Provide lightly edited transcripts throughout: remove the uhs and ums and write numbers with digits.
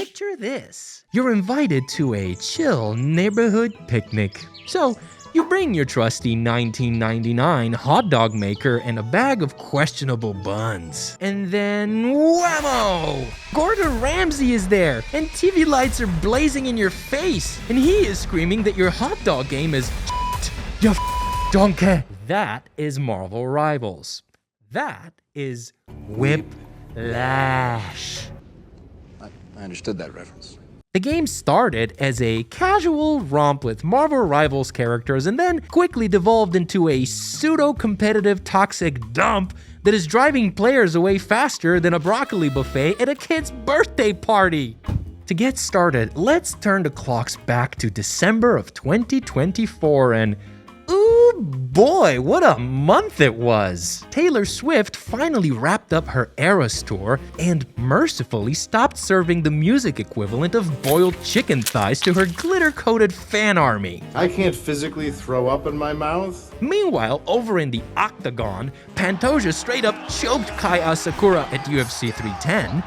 Picture this. You're invited to a chill neighborhood picnic. So, you bring your trusty 1999 hot dog maker and a bag of questionable buns. And then, whammo! Gordon Ramsay is there, and TV lights are blazing in your face, and he is screaming that your hot dog game is you donkey. That is Marvel Rivals. That is Whiplash. I understood that reference. The game started as a casual romp with Marvel Rivals characters and then quickly devolved into a pseudo-competitive toxic dump that is driving players away faster than a broccoli buffet at a kid's birthday party. To get started, let's turn the clocks back to December of 2024 and ooh boy, what a month it was! Taylor Swift finally wrapped up her Eras tour and mercifully stopped serving the music equivalent of boiled chicken thighs to her glitter-coated fan army. I can't physically throw up in my mouth. Meanwhile, over in the Octagon, Pantoja straight up choked Kai Asakura at UFC 310.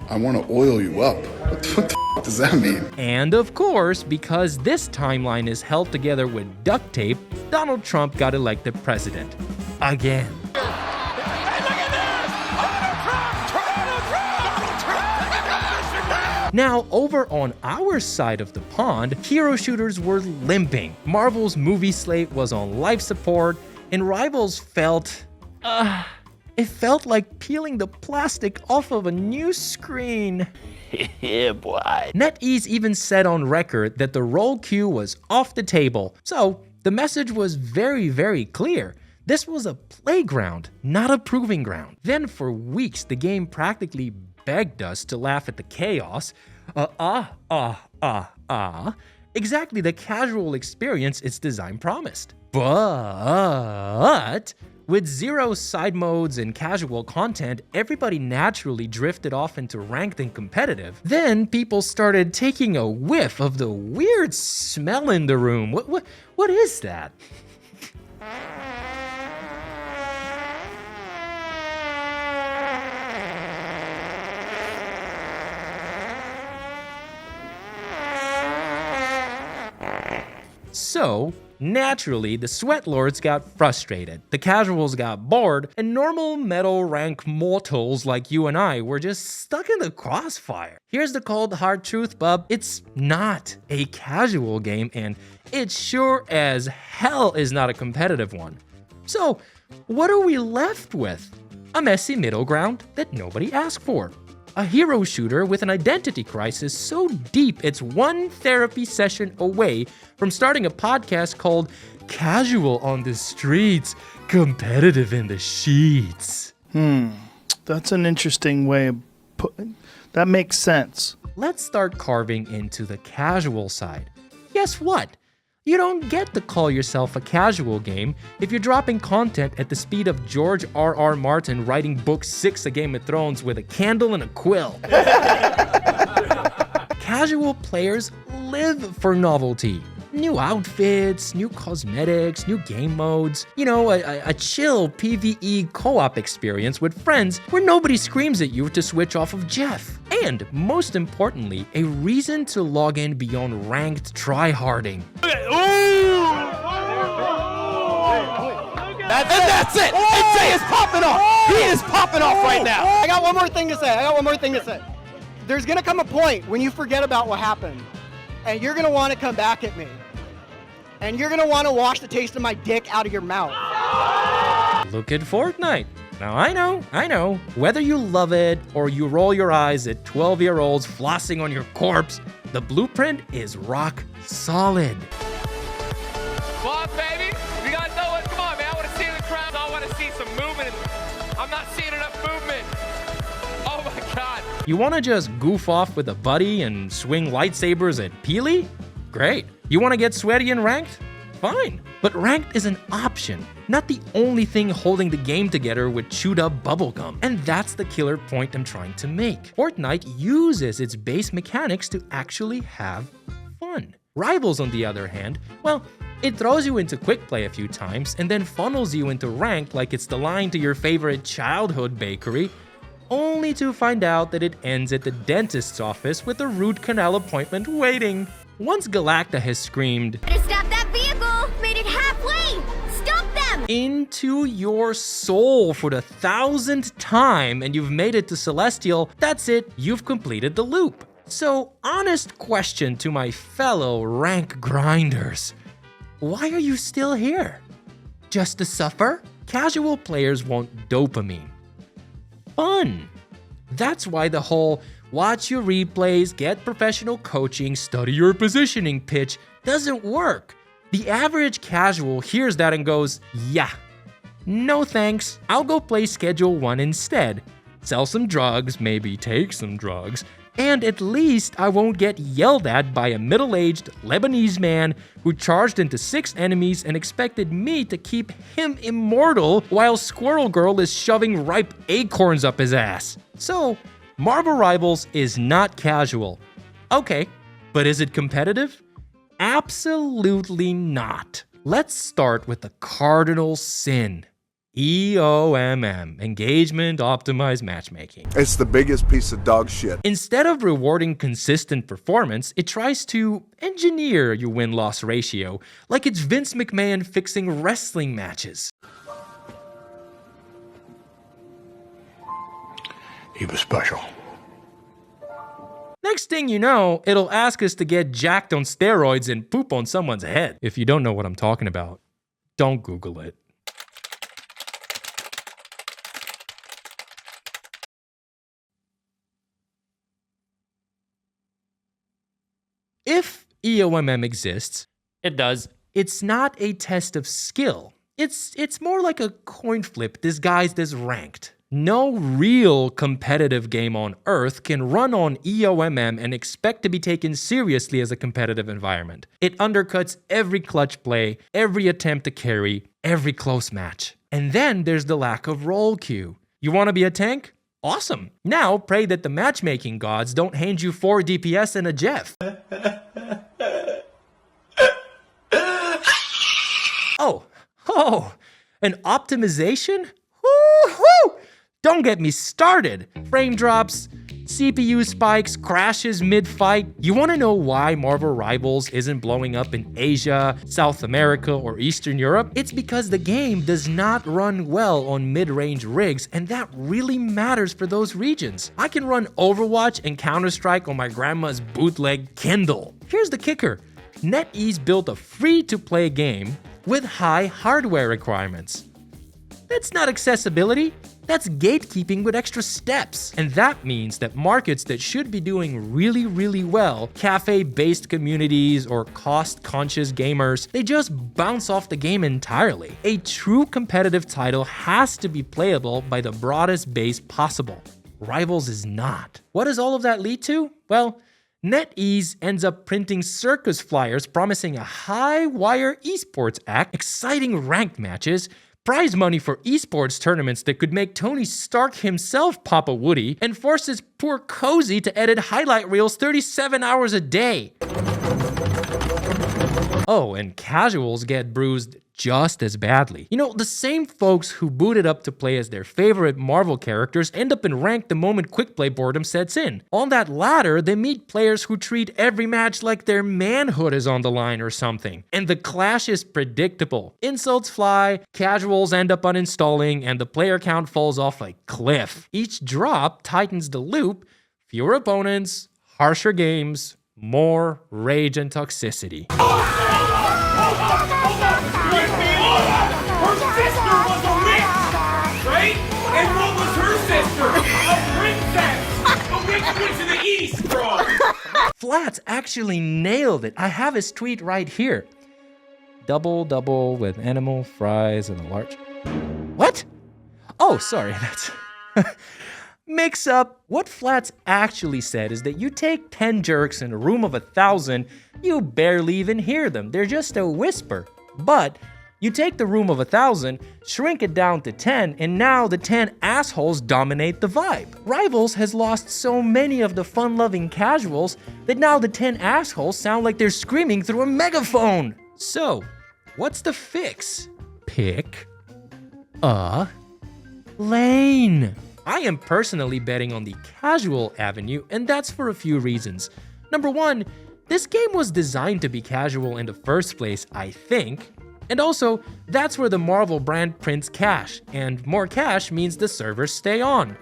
I want to oil you up. What the f does that mean? And of course, because this timeline is held together with duct tape, Donald Trump got elected president. Again. Now, over on our side of the pond, hero shooters were limping. Marvel's movie slate was on life support, and Rivals felt... it felt like peeling the plastic off of a new screen. Yeah, boy. NetEase even said on record that the roll queue was off the table. So, the message was very, very clear. This was a playground, not a proving ground. Then for weeks, the game practically begged us to laugh at the chaos. Exactly the casual experience its design promised. But with zero side modes and casual content, everybody naturally drifted off into ranked and competitive. Then people started taking a whiff of the weird smell in the room. What is that? So, naturally, the sweat lords got frustrated, the casuals got bored, and normal metal rank mortals like you and I were just stuck in the crossfire. Here's the cold hard truth, bub. It's not a casual game, and it sure as hell is not a competitive one. So, what are we left with? A messy middle ground that nobody asked for. A hero shooter with an identity crisis so deep it's one therapy session away from starting a podcast called Casual on the Streets, Competitive in the Sheets. That's an interesting way of putting. That makes sense. Let's start carving into the casual side. Guess what? You don't get to call yourself a casual game if you're dropping content at the speed of George R.R. Martin writing book 6 of Game of Thrones with a candle and a quill. Casual players live for novelty. New outfits, new cosmetics, new game modes. You know, a chill PvE co-op experience with friends where nobody screams at you to switch off of Jeff. And, most importantly, a reason to log in beyond ranked tryharding. That's it! AJ is popping off! He is popping off right now! I got one more thing to say. There's gonna come a point when you forget about what happened, and you're gonna want to come back at me. And you're gonna want to wash the taste of my dick out of your mouth. Look at Fortnite. Now I know, whether you love it or you roll your eyes at 12-year-olds flossing on your corpse, the blueprint is rock solid. Come on, baby. You guys know what? Come on, man. I want to see the crowd. I want to see some movement. I'm not seeing enough movement. Oh, my God. You want to just goof off with a buddy and swing lightsabers at Peely? Great. You want to get sweaty and ranked? Fine. But ranked is an option, not the only thing holding the game together with chewed up bubblegum. And that's the killer point I'm trying to make. Fortnite uses its base mechanics to actually have fun. Rivals, on the other hand, well, it throws you into quick play a few times and then funnels you into ranked like it's the line to your favorite childhood bakery. only to find out that it ends at the dentist's office with a root canal appointment waiting. Once Galacta has screamed, "Stop that vehicle! Made it halfway! Stop them!" into your soul for the 1000th time and you've made it to Celestial, that's it, you've completed the loop. So, honest question to my fellow rank grinders. Why are you still here? Just to suffer? Casual players want dopamine. Fun. That's why the whole watch your replays, get professional coaching, study your positioning pitch doesn't work. The average casual hears that and goes, yeah, no thanks, I'll go play Schedule 1 instead. Sell some drugs, maybe take some drugs, and at least I won't get yelled at by a middle-aged Lebanese man who charged into 6 enemies and expected me to keep him immortal while Squirrel Girl is shoving ripe acorns up his ass. So, Marvel Rivals is not casual. Okay, but is it competitive? Absolutely not. Let's start with the cardinal sin. EOMM, Engagement Optimized Matchmaking. It's the biggest piece of dog shit. Instead of rewarding consistent performance, it tries to engineer your win-loss ratio, like it's Vince McMahon fixing wrestling matches. He was special. Next thing you know, it'll ask us to get jacked on steroids and poop on someone's head. If you don't know what I'm talking about, don't Google it. If EOMM exists, it does, it's not a test of skill. It's more like a coin flip disguised as ranked. No real competitive game on Earth can run on EOMM and expect to be taken seriously as a competitive environment. It undercuts every clutch play, every attempt to carry, every close match. And then there's the lack of role queue. You want to be a tank? Awesome. Now pray that the matchmaking gods don't hand you 4 DPS and a Jeff. Oh, an optimization? Woo-hoo! Don't get me started. Frame drops, CPU spikes, crashes mid-fight. You want to know why Marvel Rivals isn't blowing up in Asia, South America, or Eastern Europe? It's because the game does not run well on mid-range rigs, and that really matters for those regions. I can run Overwatch and Counter-Strike on my grandma's bootleg Kindle. Here's the kicker. NetEase built a free-to-play game with high hardware requirements. That's not accessibility. That's gatekeeping with extra steps. And that means that markets that should be doing really well, cafe-based communities or cost-conscious gamers, they just bounce off the game entirely. A true competitive title has to be playable by the broadest base possible. Rivals is not. What does all of that lead to? Well, NetEase ends up printing circus flyers promising a high-wire esports act, exciting ranked matches, prize money for esports tournaments that could make Tony Stark himself pop a Woody, and forces poor Cozy to edit highlight reels 37 hours a day. Oh, and casuals get bruised just as badly. You know, the same folks who booted up to play as their favorite Marvel characters end up in ranked the moment quick play boredom sets in. On that ladder, they meet players who treat every match like their manhood is on the line or something. And the clash is predictable. Insults fly, casuals end up uninstalling, and the player count falls off a cliff. Each drop tightens the loop, fewer opponents, harsher games, more rage and toxicity. Flats actually nailed it. I have his tweet right here. Double with animal fries and a large. What? Oh, sorry, that's mix up. What Flats actually said is that you take 10 jerks in a room of 1,000, you barely even hear them. They're just a whisper. But you take the room of 1,000, shrink it down to 10, and now the 10 assholes dominate the vibe. Rivals has lost so many of the fun-loving casuals that now the 10 assholes sound like they're screaming through a megaphone. So, what's the fix? Pick a lane. I am personally betting on the casual avenue, and that's for a few reasons. Number one, this game was designed to be casual in the first place, I think. And also, that's where the Marvel brand prints cash, and more cash means the servers stay on.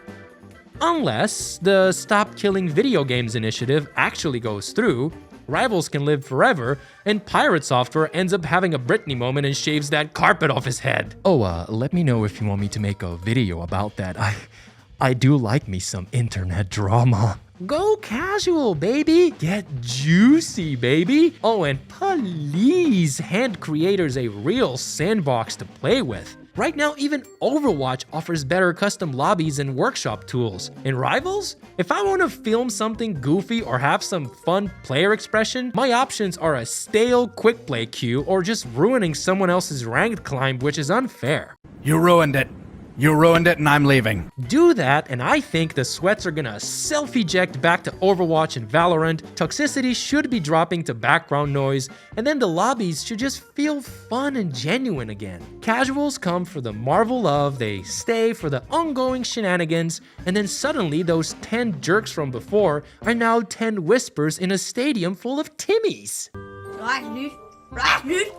Unless the Stop Killing Video Games initiative actually goes through, Rivals can live forever, and Pirate Software ends up having a Britney moment and shaves that carpet off his head. Oh, let me know if you want me to make a video about that. I do like me some internet drama. Go casual, baby. Get juicy, baby. Oh, and please hand creators a real sandbox to play with. Right now, even Overwatch offers better custom lobbies and workshop tools. In Rivals, if I want to film something goofy or have some fun player expression, my options are a stale quick play queue or just ruining someone else's ranked climb, which is unfair. You ruined it. You ruined it and I'm leaving. Do that, and I think the sweats are gonna self-eject back to Overwatch and Valorant, toxicity should be dropping to background noise, and then the lobbies should just feel fun and genuine again. Casuals come for the Marvel love, they stay for the ongoing shenanigans, and then suddenly those 10 jerks from before are now 10 whispers in a stadium full of Timmies. Right, dude. Right, dude.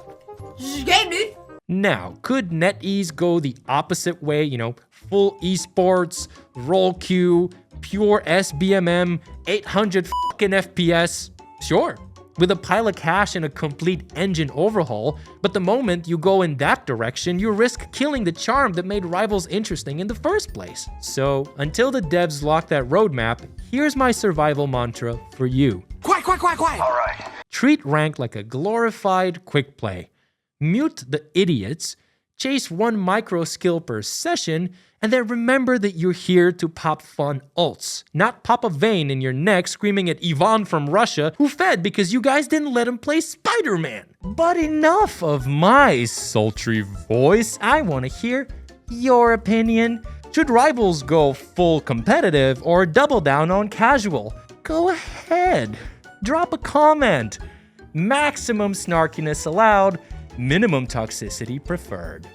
This is game, dude. Now, could NetEase go the opposite way, you know, full esports, roll queue, pure SBMM, 800 fucking FPS? Sure, with a pile of cash and a complete engine overhaul, but the moment you go in that direction, you risk killing the charm that made Rivals interesting in the first place. So, until the devs lock that roadmap, here's my survival mantra for you. Quiet. All right. Treat rank like a glorified quick play. Mute the idiots, chase one micro skill per session, and then remember that you're here to pop fun ults, not pop a vein in your neck screaming at Ivan from Russia who fed because you guys didn't let him play Spider-Man. But enough of my sultry voice, I want to hear your opinion. Should Rivals go full competitive or double down on casual? Go ahead, drop a comment. Maximum snarkiness allowed, minimum toxicity preferred.